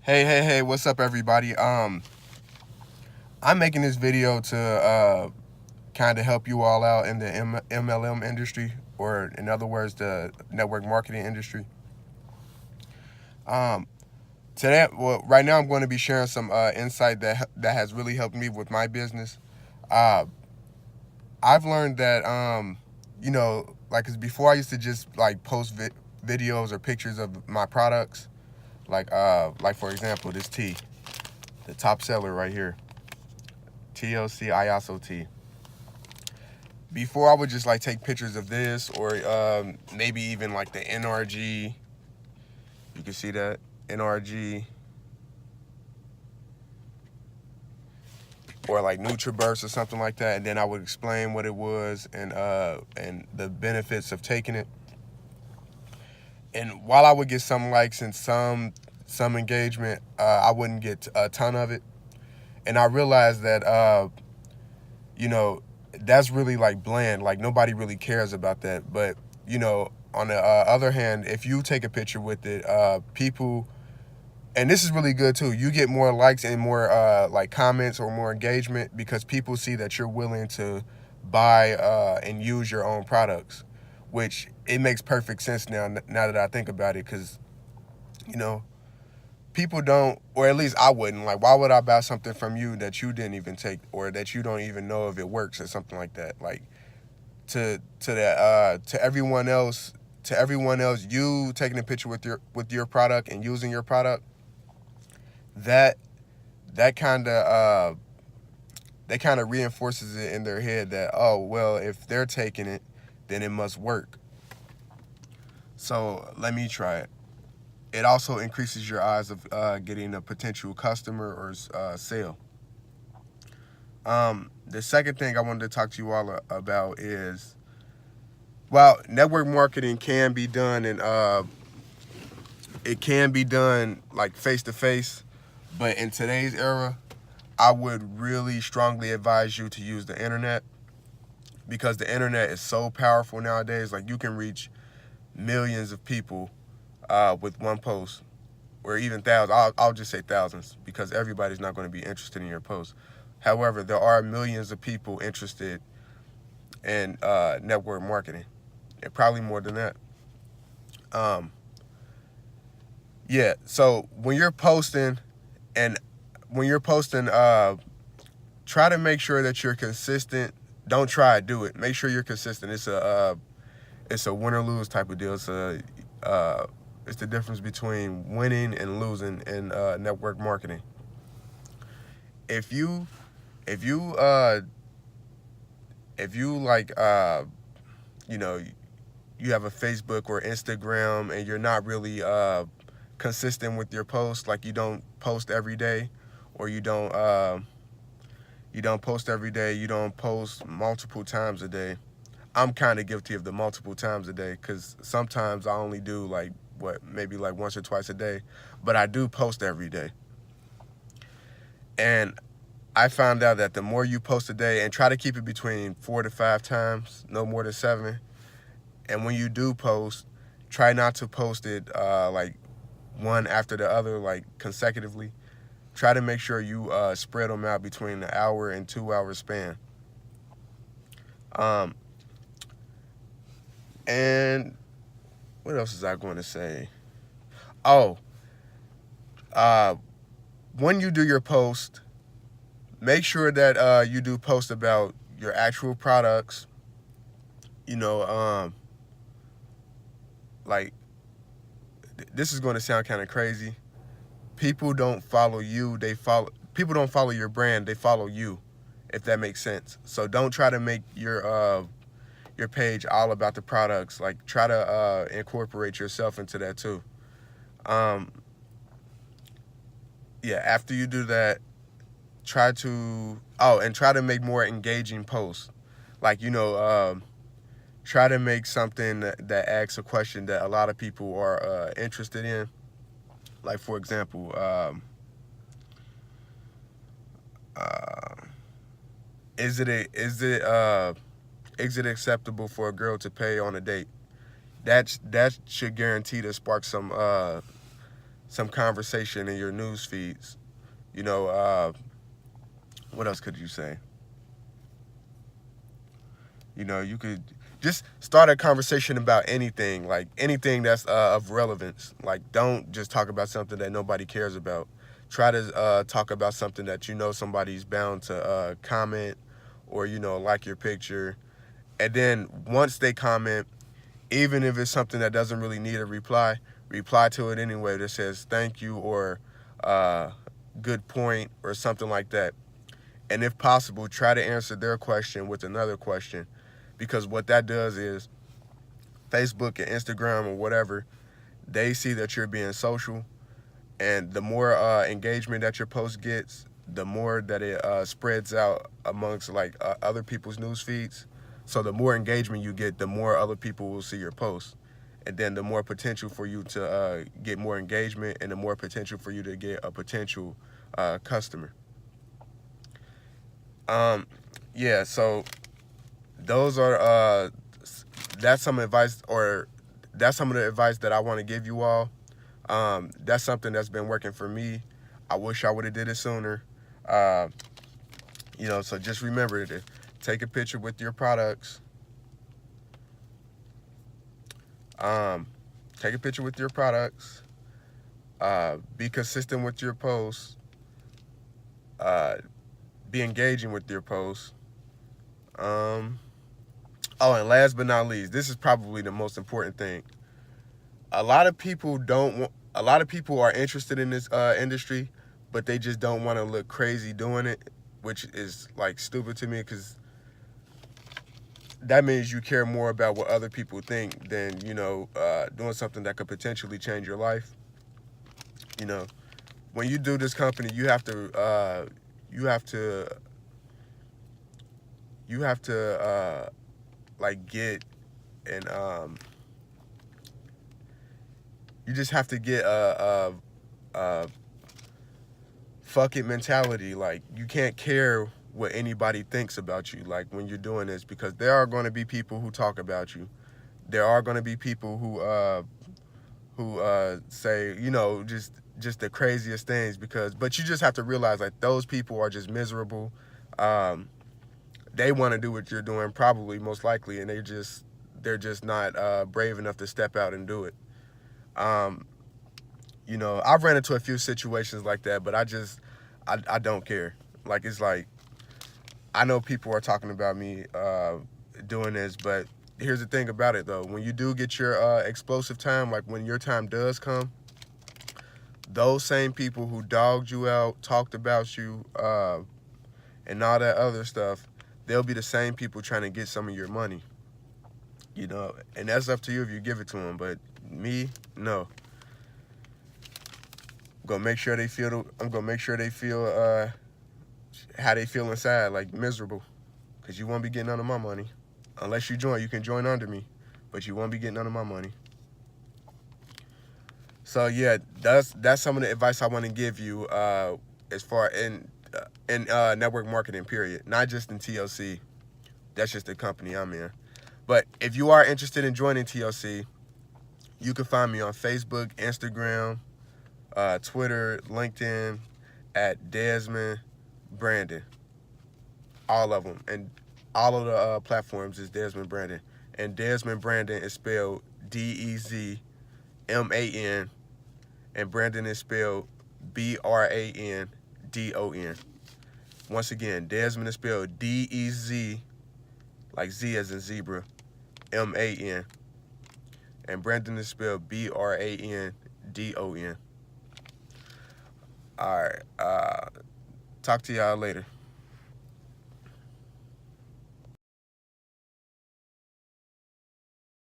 Hey, what's up, everybody? I'm making this video to kind of help you all out in the MLM industry, or in other words, the network marketing industry. Um, right now, I'm going to be sharing some insight that has really helped me with my business. Uh, I've learned that like 'cause before I used to just like post videos or pictures of my products, like for example, this tea, the top seller right here. TLC tea. Before I would just like take pictures of this, or maybe even like the NRG. You can see that NRG, or like NutriBurst or something like that, and then I would explain what it was and the benefits of taking it. And while I would get some likes and some engagement, I wouldn't get a ton of it. And I realized that you know, that's really like bland. Like nobody really cares about that. But on the other hand, if you take a picture with it, people, and this is really good too. You get more likes and more like comments or more engagement because people see that you're willing to buy and use your own products, which it makes perfect sense now that I think about it, because you know people don't, or at least I wouldn't, like, why would I buy something from you that you didn't even take, or that you don't even know if it works or something like that? Like, to everyone else, you taking a picture with your product and using your product, that that kind of that kind of reinforces it in their head that, oh well, if they're taking it, then it must work. So let me try it. It also increases your odds of getting a potential customer or sale. The second thing I wanted to talk to you all about is, well, network marketing can be done, and it can be done like face to face, but in today's era, I would really strongly advise you to use the internet, because the internet is so powerful nowadays. Like, you can reach millions of people with one post, or even thousands. I'll just say thousands, because everybody's not going to be interested in your post. However, there are millions of people interested in network marketing, and probably more than that. Um, yeah. So and when you're posting, try to make sure that you're consistent. Don't try to do it. Make sure you're consistent. It's a win or lose type of deal. It's the difference between winning and losing in network marketing. If you if you uh if you like you know you have a Facebook or Instagram, and you're not really consistent with your posts, like you don't post every day, or you don't post every day, you don't post multiple times a day. I'm kind of guilty of the multiple times a day, because sometimes I only do like maybe like once or twice a day, but I do post every day. And I found out that the more you post a day, and try to keep it between 4 to 5 times, no more than 7. And when you do post, try not to post it like one after the other, like consecutively. Try to make sure you spread them out between the hour and 2 hour span. Um, and what else is I going to say? Oh, uh, when you do your post, make sure that you do post about your actual products. You know, like, this is going to sound kind of crazy. People don't follow you; people don't follow your brand. They follow you, if that makes sense. So don't try to make your page all about the products. Like, try to incorporate yourself into that too. Um, yeah. After you do that, try to make more engaging posts. Like, try to make something that asks a question that a lot of people are interested in. Like, for example, uh, is it acceptable for a girl to pay on a date? That should guarantee to spark some conversation in your news feeds. You know, what else could you say? You know, you could just start a conversation about anything, like anything that's of relevance. Like, don't just talk about something that nobody cares about. Try to talk about something that you know somebody's bound to comment or, you know, like your picture. And then once they comment, even if it's something that doesn't really need a reply, reply to it anyway that says thank you or uh, good point or something like that. And if possible, try to answer their question with another question, because what that does is Facebook and Instagram or whatever, they see that you're being social, and the more engagement that your post gets, the more that it spreads out amongst like other people's news feeds. So the more engagement you get, the more other people will see your post, and then the more potential for you to get more engagement, and the more potential for you to get a potential customer. Um, yeah, so those are that's some advice, or that's some of the advice that I want to give you all. That's something that's been working for me. I wish I would have did it sooner. Uh, you know, so just remember to take a picture with your products. Um, take a picture with your products. Be consistent with your posts. Uh, be engaging with your posts. Um, oh, and last but not least, this is probably the most important thing. A lot of people don't want. A lot of people are interested in this industry, but they just don't want to look crazy doing it, which is like stupid to me, because that means you care more about what other people think than, you know, doing something that could potentially change your life. You know, when you do this company, you have to you have to like get and you just have to get a fuck it mentality. Like, you can't care what anybody thinks about you, like, when you're doing this, because there are going to be people who talk about you. There are going to be people who say, you know, just the craziest things, because but you just have to realize, like, those people are just miserable. They want to do what you're doing, probably, most likely, and they're just not brave enough to step out and do it. um, you know, I've ran into a few situations like that, but I don't care. Like, it's like, I know people are talking about me doing this, but here's the thing about it, though. When you do get your explosive time, like when your time does come, those same people who dogged you out, talked about you, and all that other stuff, they'll be the same people trying to get some of your money. You know, and that's up to you if you give it to them. But me, no. I'm gonna make sure they feel how they feel inside, like miserable, because you won't be getting none of my money unless you join. You can join under me, but you won't be getting none of my money. So yeah, that's some of the advice I want to give you as far in network marketing, period. Not just in TLC. That's just the company I'm in. But if you are interested in joining TLC, you can find me on Facebook, Instagram, Twitter, LinkedIn at Desmond Brandon. All of them. And all of the platforms is Desmond Brandon. And Desmond Brandon is spelled DEZMAN, and Brandon is spelled BRANDON. Once again, Desmond is spelled DEZ, like Z as in zebra, MAN. And Brandon is spelled BRANDON. All right. Talk to y'all later.